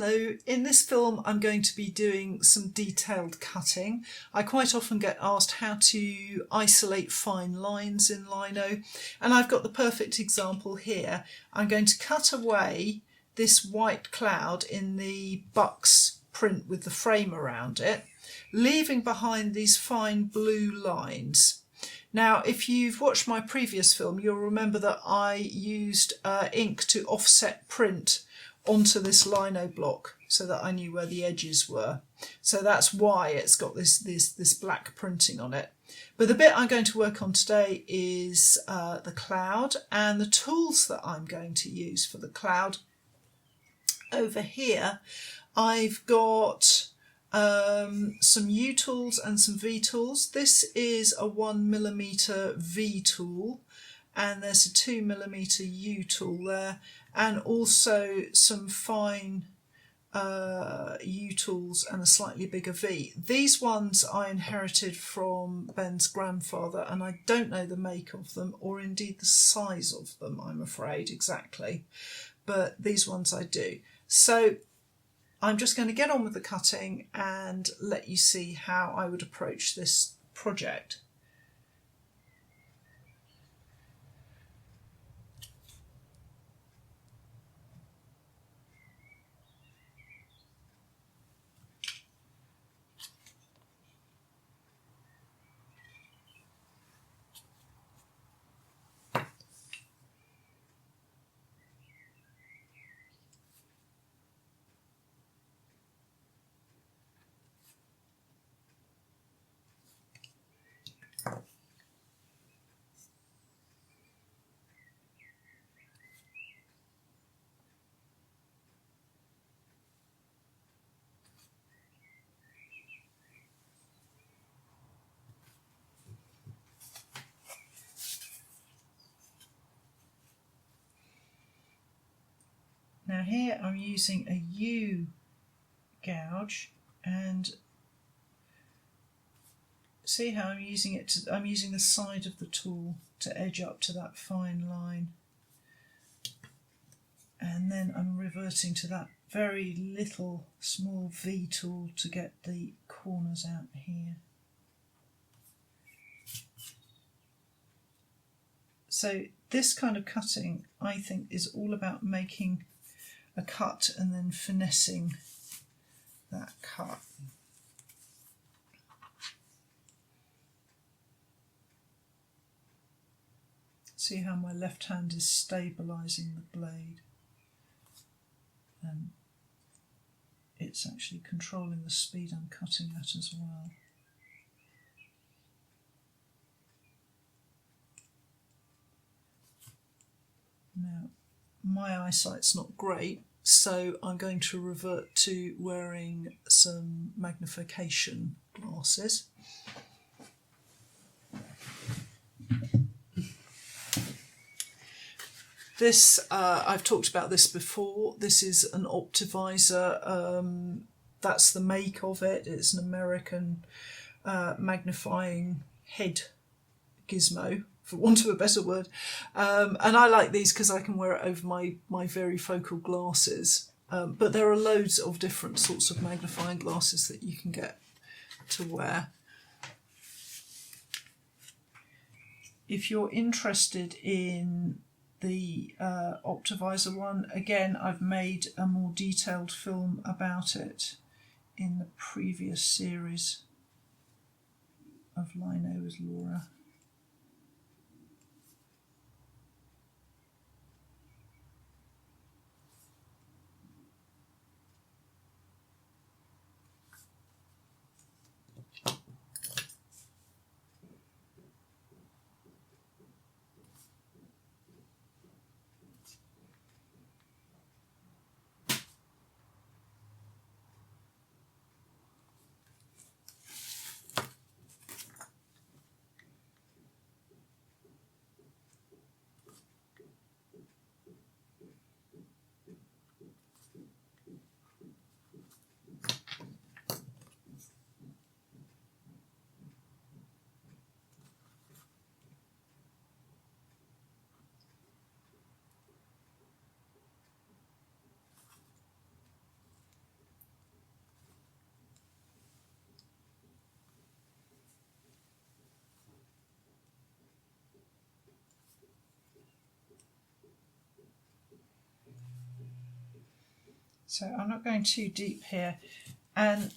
Hello, in this film I'm going to be doing some detailed cutting. I quite often get asked how to isolate fine lines in Lino, and I've got the perfect example here. I'm going to cut away this white cloud in the Bucks print with the frame around it, leaving behind these fine blue lines. Now, if you've watched my previous film, you'll remember that I used ink to offset print onto this lino block so that I knew where the edges were. So that's why it's got this black printing on it. But the bit I'm going to work on today is the cloud, and the tools that I'm going to use for the cloud. Over here I've got some U tools and some V tools. This is a 1mm V tool, and there's a 2mm U tool there, and also some fine U tools and a slightly bigger V. These ones I inherited from Ben's grandfather, and I don't know the make of them or indeed the size of them, I'm afraid, exactly, but these ones I do. So I'm just going to get on with the cutting and let you see how I would approach this project. Now here I'm using a U gouge, and see how I'm using it I'm using the side of the tool to edge up to that fine line, and then I'm reverting to that very little small V tool to get the corners out here. So this kind of cutting, I think, is all about making a cut and then finessing that cut. See how my left hand is stabilising the blade, and it's actually controlling the speed I'm cutting at as well. Now, my eyesight's not great, so I'm going to revert to wearing some magnification glasses. This, I've talked about this before, this is an Optivisor, that's the make of it. It's an American magnifying head gizmo, for want of a better word, and I like these because I can wear it over my varifocal glasses, but there are loads of different sorts of magnifying glasses that you can get to wear. If you're interested in the Optivisor one, again, I've made a more detailed film about it in the previous series of Lino with Laura. So I'm not going too deep here. And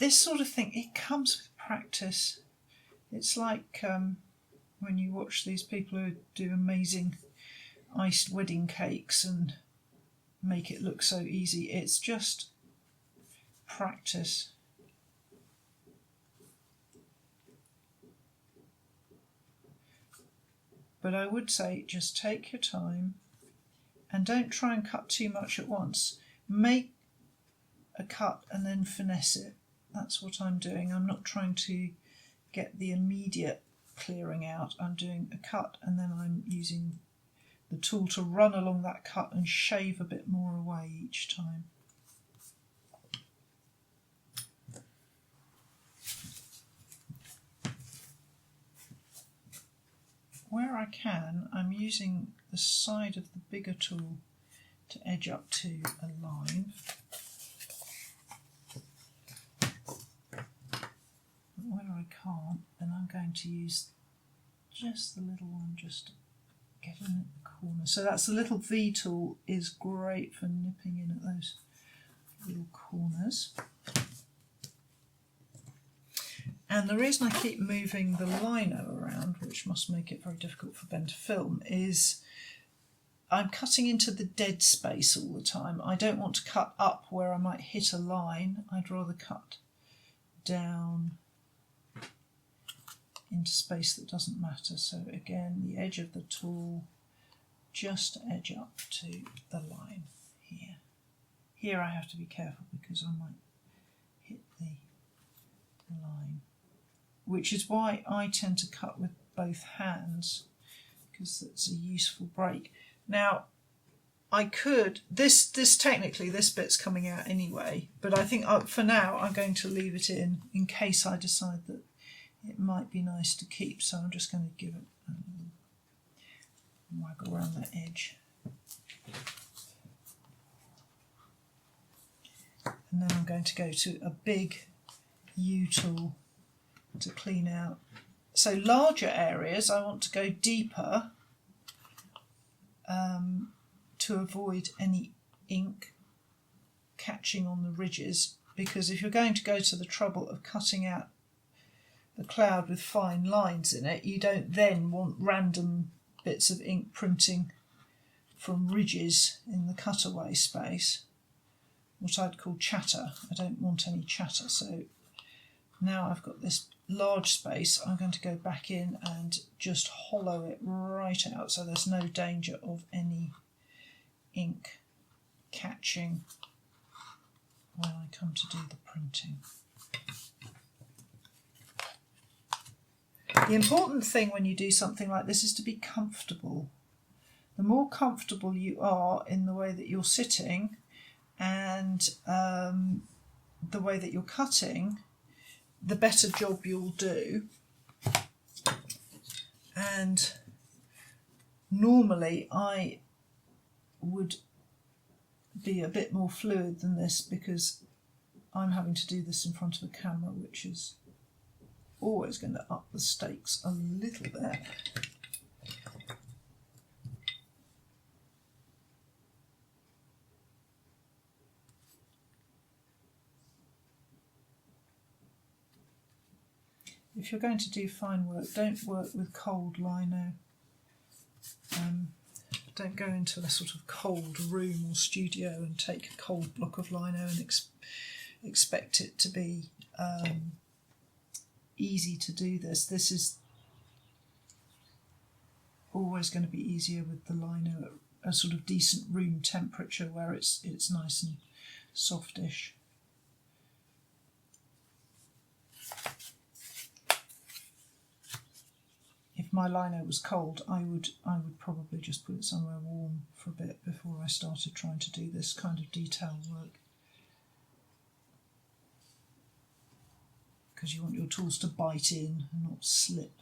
this sort of thing, it comes with practice. It's like when you watch these people who do amazing iced wedding cakes and make it look so easy. It's just practice. But I would say just take your time and don't try and cut too much at once. Make a cut and then finesse it. That's what I'm doing. I'm not trying to get the immediate clearing out. I'm doing a cut and then I'm using the tool to run along that cut and shave a bit more away each time. Where I can, I'm using the side of the bigger tool to edge up to a line. But where I can't, then I'm going to use just the little one just to get in at the corner. So that's the little V tool, is great for nipping in at those little corners. And the reason I keep moving the lino around, which must make it very difficult for Ben to film, is I'm cutting into the dead space all the time. I don't want to cut up where I might hit a line. I'd rather cut down into space that doesn't matter. So again, the edge of the tool, just edge up to the line here. Here I have to be careful because I might hit the line, which is why I tend to cut with both hands, because that's a useful break. Now, I could, this technically, this bit's coming out anyway, but I think for now I'm going to leave it in case I decide that it might be nice to keep. So I'm just going to give it a waggle around that edge. And then I'm going to go to a big U tool to clean out. So larger areas I want to go deeper to avoid any ink catching on the ridges, because if you're going to go to the trouble of cutting out the cloud with fine lines in it, you don't then want random bits of ink printing from ridges in the cutaway space, what I'd call chatter. I don't want any chatter. So now I've got this large space, I'm going to go back in and just hollow it right out so there's no danger of any ink catching when I come to do the printing. The important thing when you do something like this is to be comfortable. The more comfortable you are in the way that you're sitting and the way that you're cutting, the better job you'll do. And normally I would be a bit more fluid than this because I'm having to do this in front of a camera, which is always going to up the stakes a little bit. If you're going to do fine work, don't work with cold lino. Don't go into a sort of cold room or studio and take a cold block of lino and expect it to be easy to do this. This is always going to be easier with the lino at a sort of decent room temperature where it's nice and softish. If my lino was cold, I would probably just put it somewhere warm for a bit before I started trying to do this kind of detail work. Because you want your tools to bite in and not slip.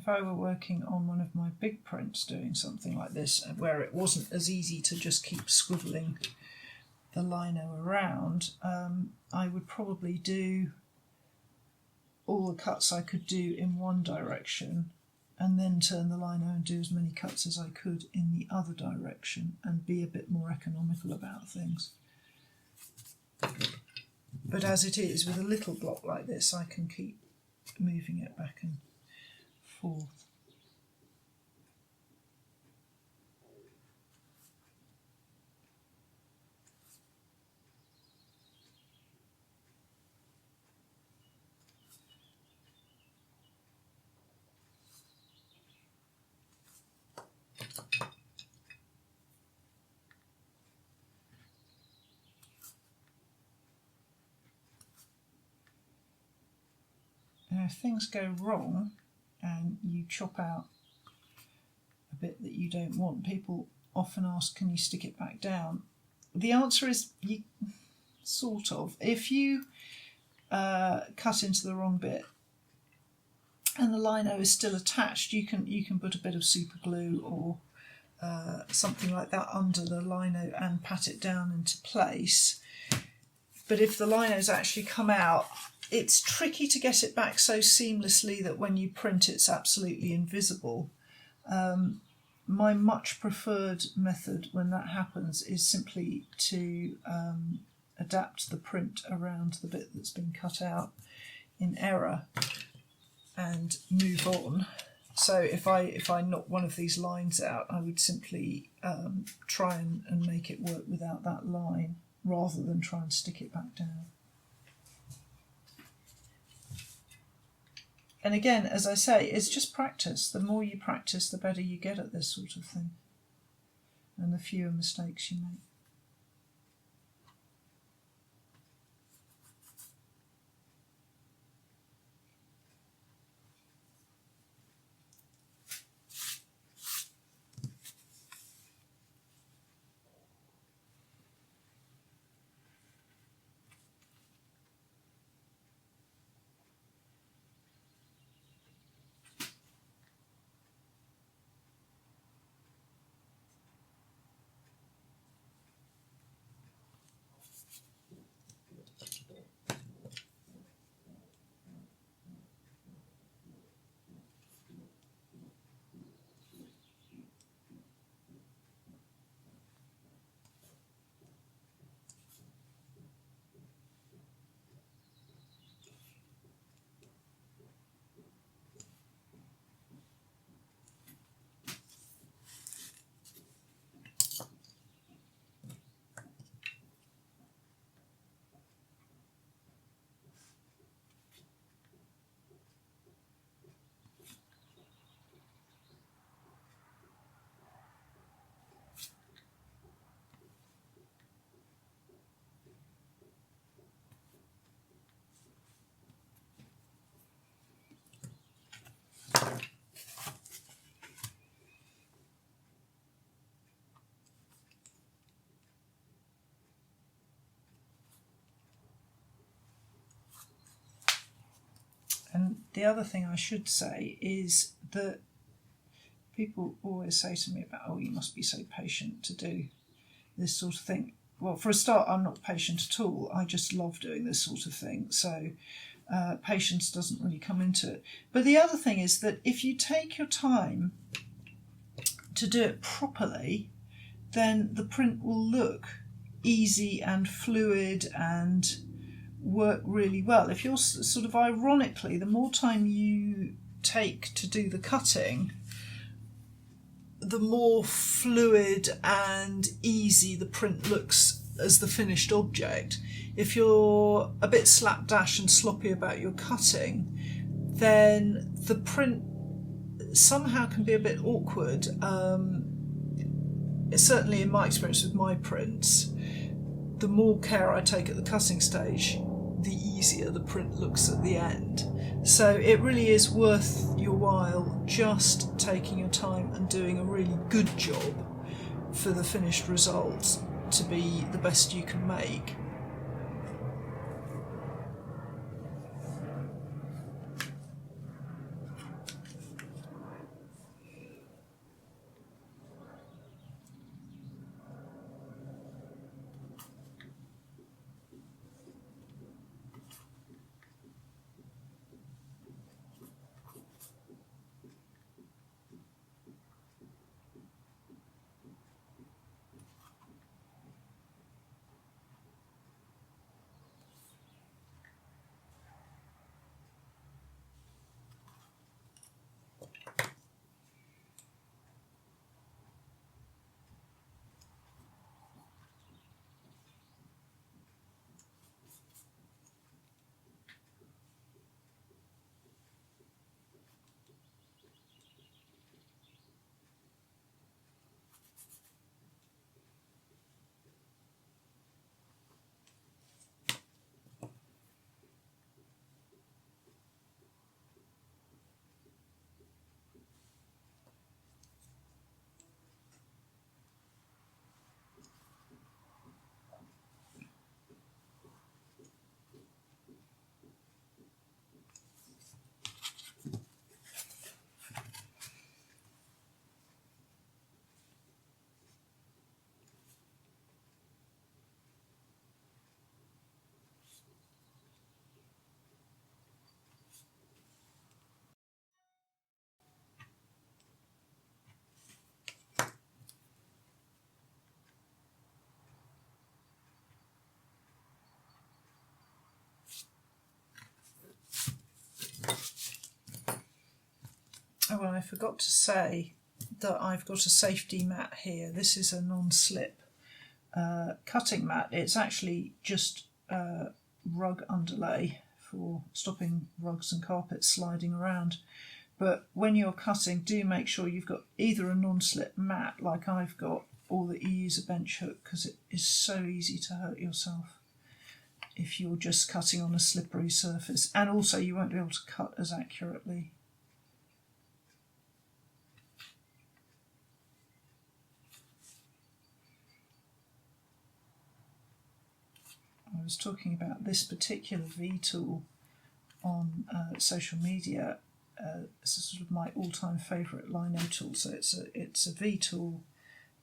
if I were working on one of my big prints doing something like this, where it wasn't as easy to just keep swiveling the lino around, I would probably do all the cuts I could do in one direction and then turn the lino and do as many cuts as I could in the other direction and be a bit more economical about things. But as it is, with a little block like this, I can keep moving it back and forth. Now, if things go wrong and you chop out a bit that you don't want, people often ask, can you stick it back down? The answer is you sort of. If you cut into the wrong bit and the lino is still attached, you can put a bit of super glue or something like that under the lino and pat it down into place. But if the lino's actually come out, it's tricky to get it back so seamlessly that when you print it's absolutely invisible. My much preferred method when that happens is simply to adapt the print around the bit that's been cut out in error and move on. So if I knock one of these lines out, I would simply try and make it work without that line rather than try and stick it back down. And again, as I say, it's just practice. The more you practice, the better you get at this sort of thing, and the fewer mistakes you make. And the other thing I should say is that people always say to me about, oh, you must be so patient to do this sort of thing. Well, for a start, I'm not patient at all. I just love doing this sort of thing. So patience doesn't really come into it. But the other thing is that if you take your time to do it properly, then the print will look easy and fluid and work really well. If you're sort of ironically, the more time you take to do the cutting, the more fluid and easy the print looks as the finished object. If you're a bit slapdash and sloppy about your cutting, then the print somehow can be a bit awkward. Certainly in my experience with my prints, the more care I take at the cutting stage, the easier the print looks at the end. So it really is worth your while just taking your time and doing a really good job for the finished result to be the best you can make. Oh, and I forgot to say that I've got a safety mat here. This is a non-slip cutting mat. It's actually just rug underlay for stopping rugs and carpets sliding around. But when you're cutting, do make sure you've got either a non-slip mat like I've got, or that you use a bench hook, because it is so easy to hurt yourself if you're just cutting on a slippery surface. And also you won't be able to cut as accurately. I was talking about this particular V tool on social media. It's sort of my all-time favourite lino tool. So it's a V tool.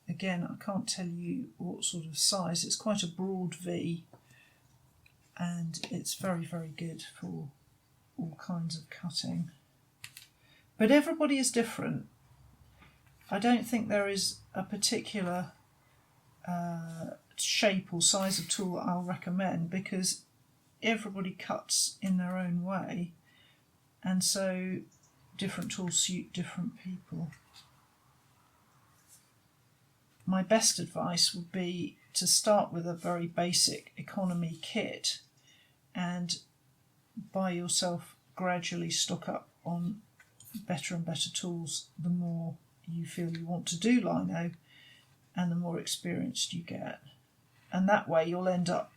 Again, I can't tell you what sort of size. It's quite a broad V, and it's very, very good for all kinds of cutting. But everybody is different. I don't think there is a particular shape or size of tool that I'll recommend, because everybody cuts in their own way, and so different tools suit different people. My best advice would be to start with a very basic economy kit and by yourself gradually stock up on better and better tools the more you feel you want to do lino and the more experienced you get. And that way you'll end up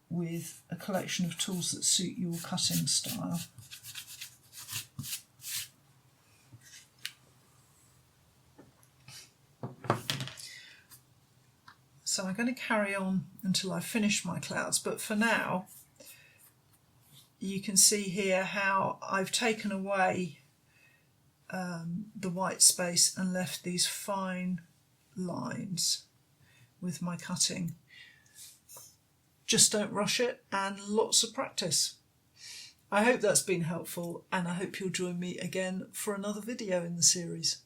with a collection of tools that suit your cutting style. So I'm going to carry on until I finish my clouds, but for now you can see here how I've taken away the white space and left these fine lines with my cutting. Just don't rush it, and lots of practice. I hope that's been helpful, and I hope you'll join me again for another video in the series.